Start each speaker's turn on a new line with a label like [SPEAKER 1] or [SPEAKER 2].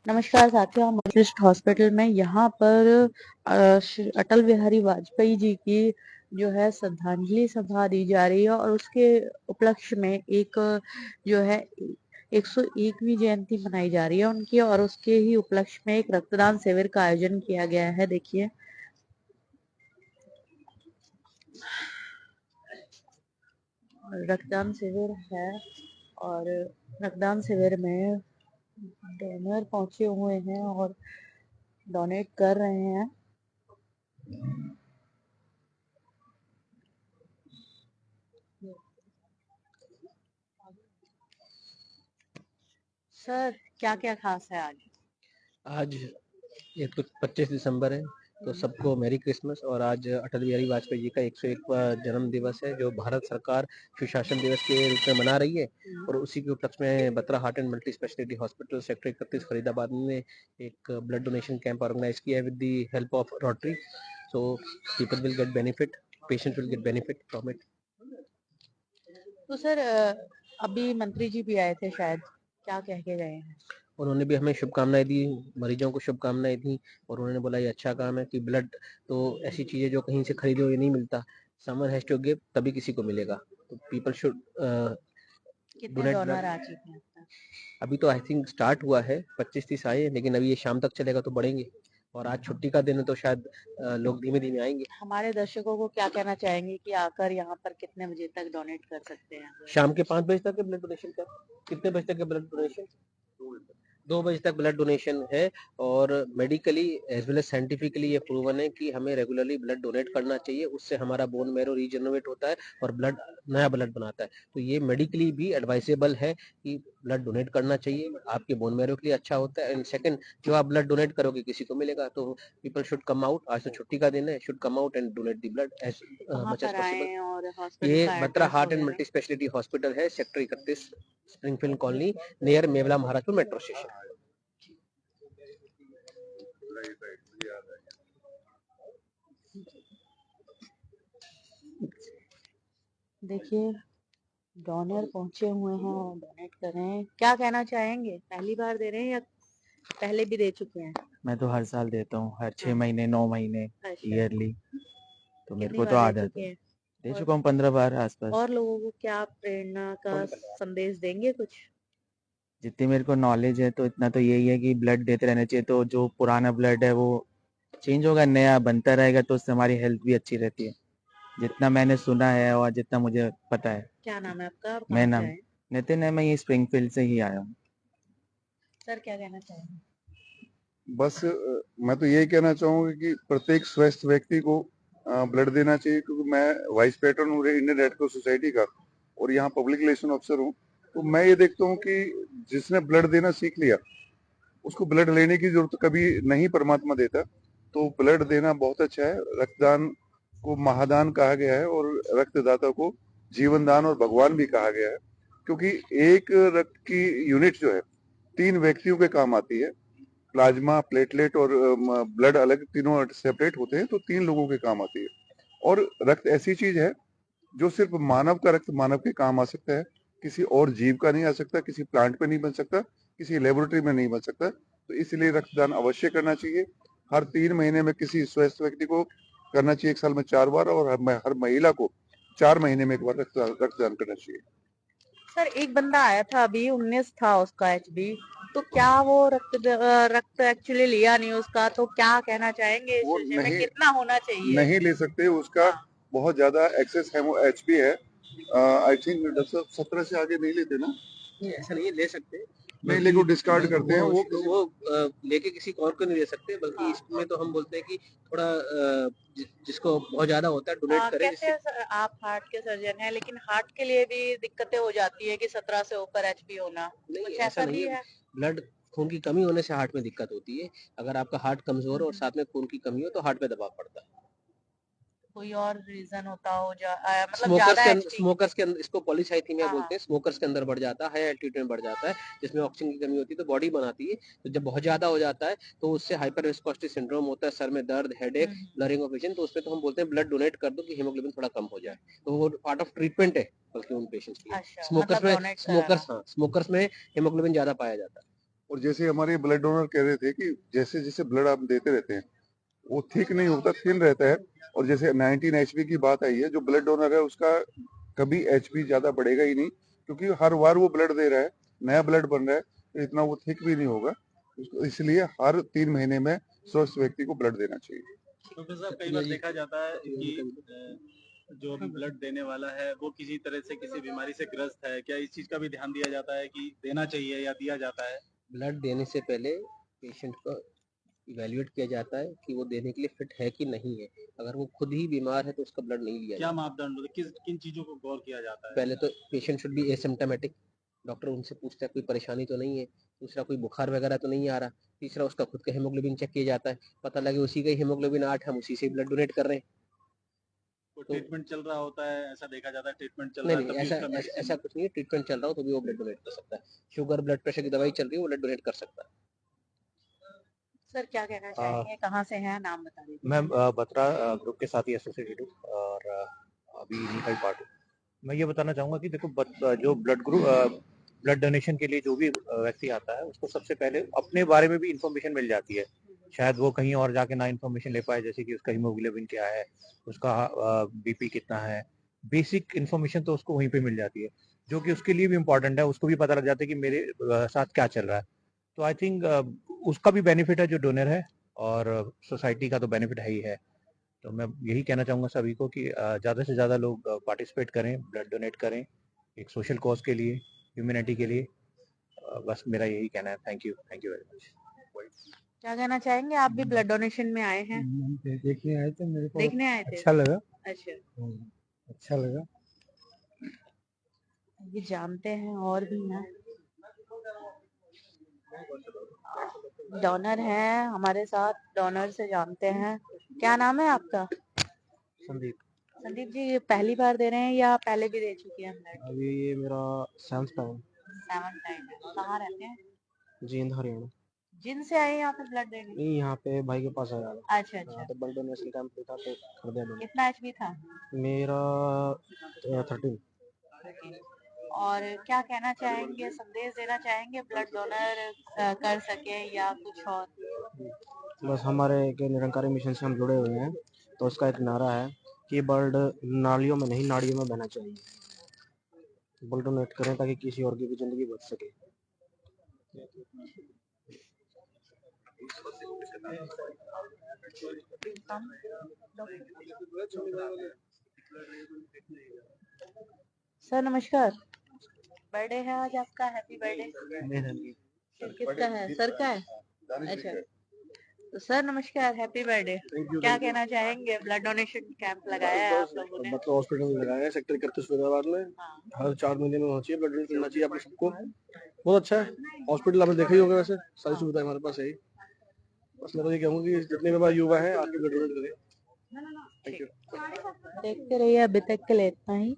[SPEAKER 1] नमस्कार साथियों, हम वशिष्ठ हॉस्पिटल में यहाँ पर अटल बिहारी वाजपेयी जी की जो है श्रद्धांजलि सभा दी जा रही है और उसके उपलक्ष्य में एक जो है 101वीं जयंती मनाई जा रही है उनकी, और उसके ही उपलक्ष्य में एक रक्तदान शिविर का आयोजन किया गया है। देखिए, रक्तदान शिविर है और रक्तदान शिविर में डोनर पहुंचे हुए हैं और डोनेट कर रहे हैं। सर, क्या क्या खास है आज?
[SPEAKER 2] आज ये तो 25 दिसंबर है, तो सबको मैरी क्रिसमस। और आज अटल बिहारी वाजपेयी जी का 101वां जन्म दिवस है, जो भारत सरकार सुशासन दिवस के रूप में मना रही है। और उसी के उपलक्ष्य में Batra heart and multi speciality hospital sector 31 Faridabad ने एक ब्लड डोनेशन कैंप ऑर्गेनाइज किया है with the help of rotary. So people will get benefit, patients will get benefit from it.
[SPEAKER 1] तो सर, अभी मंत्री जी भी आए थे शायद, क्या कह के गए हैं?
[SPEAKER 2] उन्होंने भी हमें शुभकामनाएं दी, मरीजों को शुभकामनाएं दी। और उन्होंने बोला ये अच्छा काम है कि ब्लड तो ऐसी चीज है जो कहीं से खरीदे हुए नहीं मिलता, समवन हैज टू गिव, तभी किसी को मिलेगा। तो पीपल शुड
[SPEAKER 1] कितने
[SPEAKER 2] डोनेट
[SPEAKER 1] डोनर
[SPEAKER 2] ब्लड।
[SPEAKER 1] आ चुके हैं अब तक?
[SPEAKER 2] अभी तो आई थिंक स्टार्ट हुआ है, 25-30 आए हैं, लेकिन अभी ये शाम तक चलेगा तो बढ़ेंगे। और आज छुट्टी का दिन है तो शायद लोग धीमे धीमे आएंगे।
[SPEAKER 1] हमारे दर्शकों को क्या कहना चाहेंगे कि आकर यहाँ पर कितने बजे तक डोनेट कर सकते हैं?
[SPEAKER 2] शाम के 5 बजे तक है ब्लड डोनेशन का। कितने बजे तक है ब्लड डोनेशन? 2 बजे तक ब्लड डोनेशन है। और medically as well as scientifically ये प्रूवन है कि हमें रेगुलरली ब्लड डोनेट करना चाहिए, उससे हमारा बोन मैरो रीजनरेट होता है और ब्लड नया ब्लड बनाता है। तो ये मेडिकली भी एडवाइसेबल है कि ब्लड डोनेट करना चाहिए, आपके बोन मैरो के लिए अच्छा होता है। एंड सेकंड, जो आप ब्लड डोनेट करोगे किसी को मिलेगा, तो पीपल शुड कम आउट। आज तो छुट्टी का दिन है, should come out and donate the blood as
[SPEAKER 1] कहाँ
[SPEAKER 2] मच एज
[SPEAKER 1] पर
[SPEAKER 2] पॉसिबल।
[SPEAKER 1] आए और हॉस्पिटल
[SPEAKER 2] ये
[SPEAKER 1] का
[SPEAKER 2] बत्रा
[SPEAKER 1] एड्रेस
[SPEAKER 2] हार्ट एंड
[SPEAKER 1] वगैरह?
[SPEAKER 2] मल्टी स्पेशलिटी हॉस्पिटल है, sector 31, Springfield colony, near Mewla Maharajpur metro station.
[SPEAKER 1] देखिए, डोनर पहुंचे हुए हैं और डोनेट कर रहे हैं। क्या कहना चाहेंगे, पहली बार दे रहे हैं या पहले भी दे चुके हैं?
[SPEAKER 3] मैं तो हर साल देता हूँ, हर 6
[SPEAKER 1] हाँ।
[SPEAKER 3] महीने 9 महीने
[SPEAKER 1] अच्छा,
[SPEAKER 3] ईयरली। तो मेरे
[SPEAKER 1] कितनी
[SPEAKER 3] को तो
[SPEAKER 1] बार दे
[SPEAKER 3] आदत
[SPEAKER 1] चुके
[SPEAKER 3] है।
[SPEAKER 1] हैं?
[SPEAKER 3] दे
[SPEAKER 1] और
[SPEAKER 3] चुका हूँ 15 बार आसपास।
[SPEAKER 1] और लोगों को क्या प्रेरणा का संदेश देंगे कुछ?
[SPEAKER 3] जितनी मेरे को नॉलेज है तो इतना तो यही है कि ब्लड देते रहना चाहिए। तो जो पुराना ब्लड है वो चेंज होगा, नया बनता रहेगा, तो उससे हमारी हेल्थ भी अच्छी रहती है, जितना मैंने सुना है और जितना मुझे पता है।
[SPEAKER 1] क्या नाम है आपका और
[SPEAKER 3] मैं
[SPEAKER 1] कहाँ से
[SPEAKER 3] नाम
[SPEAKER 1] आए?
[SPEAKER 3] नितिन है, मैं ये स्प्रिंगफील्ड से ही आया हूँ।
[SPEAKER 1] सर, क्या कहना चाहेंगे?
[SPEAKER 4] बस मैं तो यही कहना चाहूंगा कि प्रत्येक स्वस्थ व्यक्ति को ब्लड देना चाहिए, क्योंकि मैं वाइस पैटर्न हूँ इंडियन रेड क्रॉस सोसाइटी का और यहाँ पब्लिक रिलेशन ऑफिसर हूँ। तो मैं ये देखता हूँ कि जिसने ब्लड देना सीख लिया उसको ब्लड लेने की जरूरत कभी नहीं परमात्मा देता। तो ब्लड देना बहुत अच्छा है। रक्तदान को महादान कहा गया है और रक्तदाता को जीवन दान और भगवान भी कहा गया है, क्योंकि एक रक्त की यूनिट जो है 3 व्यक्तियों के काम आती है। प्लाज्मा, प्लेटलेट और ब्लड अलग, तीनों सेपरेट होते हैं तो 3 लोगों के काम आती है। और रक्त ऐसी चीज है जो सिर्फ मानव का रक्त मानव के काम आ सकता है, किसी और जीव का नहीं आ सकता, किसी प्लांट पे नहीं बन सकता, किसी लेबोरेटरी में नहीं बन सकता। तो इसलिए रक्तदान अवश्य करना चाहिए। हर 3 महीने में किसी स्वस्थ व्यक्ति को करना चाहिए, 1 साल में 4 बार, और हर महिला को 4 महीने में 1 बार रक्तदान करना चाहिए।
[SPEAKER 1] सर, एक बंदा आया था अभी, 19 था उसका एचबी, तो क्या वो रक्त एक्चुअली लिया नहीं उसका? तो क्या कहना चाहेंगे इस
[SPEAKER 4] वो
[SPEAKER 1] विषय में,
[SPEAKER 4] नहीं
[SPEAKER 1] कितना होना चाहिए?
[SPEAKER 4] नहीं ले सकते, उसका
[SPEAKER 1] हाँ।
[SPEAKER 4] बहुत ज्यादा एक्सेस हेमो एचबी है। आई थिंक डॉक्टर साहब 17 से आगे नहीं लेते ना।
[SPEAKER 2] नहीं, ऐसा नहीं है, ले सकते हैं,
[SPEAKER 4] नहीं,
[SPEAKER 2] बल्कि
[SPEAKER 4] लेकिन डिस्कार्ड करते हैं वो
[SPEAKER 2] वो लेके किसी और को नहीं दे सकते, बल्कि
[SPEAKER 1] हाँ।
[SPEAKER 2] इसमें तो हम बोलते हैं कि थोड़ा जिसको बहुत ज्यादा होता है डोनेट करे,
[SPEAKER 1] कैसे आप हार्ट के सर्जन हैं, लेकिन हार्ट के लिए भी दिक्कतें हो जाती है कि 17 से ऊपर एचबी होना,
[SPEAKER 2] नहीं
[SPEAKER 1] कुछ
[SPEAKER 2] ऐसा
[SPEAKER 1] ऐसा
[SPEAKER 2] नहीं
[SPEAKER 1] भी
[SPEAKER 2] है।
[SPEAKER 1] है?
[SPEAKER 2] ब्लड, खून की कमी होने से हार्ट में दिक्कत होती है। अगर आपका हार्ट कमजोर और साथ में खून की कमी हो तो हार्ट पे दबाव पड़ता है।
[SPEAKER 1] कोई और रीजन होता हो मतलब
[SPEAKER 2] स्मोकर्स
[SPEAKER 1] ज्यादा
[SPEAKER 2] के अंदर,
[SPEAKER 1] एचपी?
[SPEAKER 2] स्मोकर्स के अंदर इसको पॉलीसाइथीमिया
[SPEAKER 1] हाँ,
[SPEAKER 2] बोलते
[SPEAKER 1] हाँ।
[SPEAKER 2] हैं, स्मोकर्स के अंदर बढ़ जाता है, हाई एल्टीट्यूड में बढ़ जाता है, जिसमें ऑक्सीजन की कमी होती है तो बॉडी बनाती है। तो जब बहुत ज्यादा हो जाता है तो उससे हाइपर विस्कोसिटी सिंड्रोम होता है, सर में दर्द, हेडेक, ब्लरिंग ऑफ विजन। तो उसमें तो हम बोलते हैं ब्लड डोनेट कर दो कि हीमोग्लोबिन थोड़ा कम हो जाए। तो वो पार्ट ऑफ ट्रीटमेंट है, बल्कि उन पेशेंट्स की।
[SPEAKER 1] अच्छा,
[SPEAKER 2] स्मोकर्स
[SPEAKER 1] मतलब
[SPEAKER 2] में
[SPEAKER 1] डोनेट कराना।
[SPEAKER 2] स्मोकर्स में हीमोग्लोबिन ज्यादा पाया जाता है।
[SPEAKER 4] और जैसे हमारे ब्लड डोनर कह रहे थे कि जैसे जैसे ब्लड आप देते रहते हैं वो थिक नहीं होता, थिन रहता है। और जैसे 19 एचपी की बात आई है, जो ब्लड डोनर है उसका कभी एचपी ज्यादा बढ़ेगा ही नहीं, क्योंकि हर बार वो ब्लड दे रहा है, नया ब्लड बन रहा है, तो इतना वो थिक भी नहीं होगा। इसलिए हर 3 महीने में स्वस्थ व्यक्ति को ब्लड देना चाहिए।
[SPEAKER 5] डॉक्टर साहब, कई बार देखा जाता है कि जो अभी ब्लड देने वाला है वो किसी तरह से किसी बीमारी से ग्रस्त है, क्या इस चीज का भी ध्यान दिया जाता है कि देना चाहिए या दिया जाता है?
[SPEAKER 2] ब्लड देने से पहले पेशेंट को इवेल्युएट किया जाता है कि वो देने के लिए फिट है कि नहीं है। अगर वो खुद ही बीमार है तो उसका ब्लड नहीं लिया
[SPEAKER 5] क्या
[SPEAKER 2] जाता।
[SPEAKER 5] मापदंड होते हैं? किन चीजों को गौर किया जाता है?
[SPEAKER 2] पहले तो patient should be asymptomatic, doctor उनसे पूछता है कोई परेशानी तो नहीं है। दूसरा, कोई बुखार वगैरह तो नहीं आ रहा। तीसरा, उसका खुद का हीमोग्लोबिन चेक किया जाता है, पता लगे उसी का हीमोग्लोबिन 8, हम उसी से ब्लड डोनेट कर रहे हैं।
[SPEAKER 5] कोई ट्रीटमेंट चल रहा होता है, ऐसा देखा जाता है ट्रीटमेंट चल
[SPEAKER 2] नहीं
[SPEAKER 5] रहा है
[SPEAKER 2] नहीं,
[SPEAKER 5] तभी
[SPEAKER 2] ऐसा
[SPEAKER 5] उसका
[SPEAKER 2] ऐसा,
[SPEAKER 5] मेडिसिन?
[SPEAKER 2] ऐसा कुछ नहीं है। ट्रीटमेंट चल रहा हो तो भी वो ब्लड डोनेट कर सकता है। शुगर ब्लड प्रेशर की दवाई चल रही है, वो ब्लड डोनेट कर सकता है।
[SPEAKER 1] सर क्या कहना चाहेंगे, कहाँ से हैं, नाम बता दीजिए।
[SPEAKER 6] मैं बत्रा ग्रुप के साथ ही एसोसिएटेड हूँ और अभी इन्हीं का ही पार्ट हूँ। मैं ये बताना चाहूँगा कि देखो जो ब्लड डोनेशन के लिए जो भी व्यक्ति आता है उसको सबसे पहले अपने बारे में भी इंफॉर्मेशन मिल जाती है। शायद वो कहीं और जाके ना इंफॉर्मेशन ले पाए, जैसे कि उसका हीमोग्लोबिन क्या है, उसका बीपी कितना है। बेसिक इंफॉर्मेशन तो उसको वहीं पे मिल जाती है, जो कि उसके लिए भी इम्पोर्टेंट है। उसको भी पता लग जाता है कि मेरे साथ क्या चल रहा है। तो आई थिंक उसका भी बेनिफिट है जो डोनर है, और सोसाइटी का तो बेनिफिट है ही है। तो मैं यही कहना चाहूँगा सभी को कि ज़्यादा से ज़्यादा लोग पार्टिसिपेट करें, ब्लड डोनेट करें एक सोशल कॉज के लिए, ह्यूमैनिटी के लिए। बस मेरा यही कहना है। Thank you very much.
[SPEAKER 1] क्या कहना चाहेंगे, आप भी ब्लड डोनेशन में आए हैं?
[SPEAKER 7] देखने आए थे, मेरे को
[SPEAKER 1] देखने आए थे?
[SPEAKER 7] अच्छा लगा।
[SPEAKER 1] अच्छा,
[SPEAKER 7] अच्छा लगा।
[SPEAKER 1] ये जानते हैं और भी हैं, डोनर हैं हमारे साथ, डोनर से जानते हैं। क्या नाम है आपका?
[SPEAKER 7] संदीप।
[SPEAKER 1] संदीप जी, ये पहली बार दे रहे हैं या पहले भी दे चुके हैं ब्लड?
[SPEAKER 7] अभी ये मेरा 7th टाइम।
[SPEAKER 1] 7 टाइम है। कहाँ रहते हैं?
[SPEAKER 7] जींद हरियाणा।
[SPEAKER 1] जिन से आए यहाँ पे ब्लड देने?
[SPEAKER 7] नहीं, यहाँ पे भाई के पास आया था।
[SPEAKER 1] अच्छा अच्छा,
[SPEAKER 7] तो ब्लड डोनेशन कैंप पे था तो कर दिया मैंने।
[SPEAKER 1] कितना एचपी था?
[SPEAKER 7] मेरा 13।
[SPEAKER 1] और क्या कहना चाहेंगे, संदेश देना चाहेंगे ब्लड डोनर कर सके या कुछ और?
[SPEAKER 7] बस हमारे के निरंकारी मिशन से हम जुड़े हुए हैं, तो उसका एक नारा है कि ब्लड नालियों में नहीं नाड़ियों में बहना चाहिए। ब्लड डोनेट करें ताकि किसी और की भी जिंदगी बच सके।
[SPEAKER 1] सर नमस्कार, बर्थडे है आज आपका, हैप्पी बर्थडे। किसका है? सर का है? अच्छा, तो सर नमस्कार, हैप्पी बर्थडे। क्या कहना चाहेंगे, ब्लड डोनेशन कैंप लगाया है आप लोगों ने?
[SPEAKER 7] मतलब हॉस्पिटल में लगाया है सेक्टर 31 फरीदाबाद में।
[SPEAKER 1] हाँ।
[SPEAKER 7] हर 4 महीने में होना चाहिए, ब्लड डोनेट करना चाहिए आप सबको। बहुत अच्छा है हॉस्पिटल, आपने देखा ही होगा, वैसे सारी सुविधाएं हमारे पास है ही। बस मैं तो ये कहूँगा कि जितने भी हमारे युवा हैं आके ब्लड डोनेट करें। Thank you.
[SPEAKER 1] देखते रहिए, अभी तक के लिए इतना ही।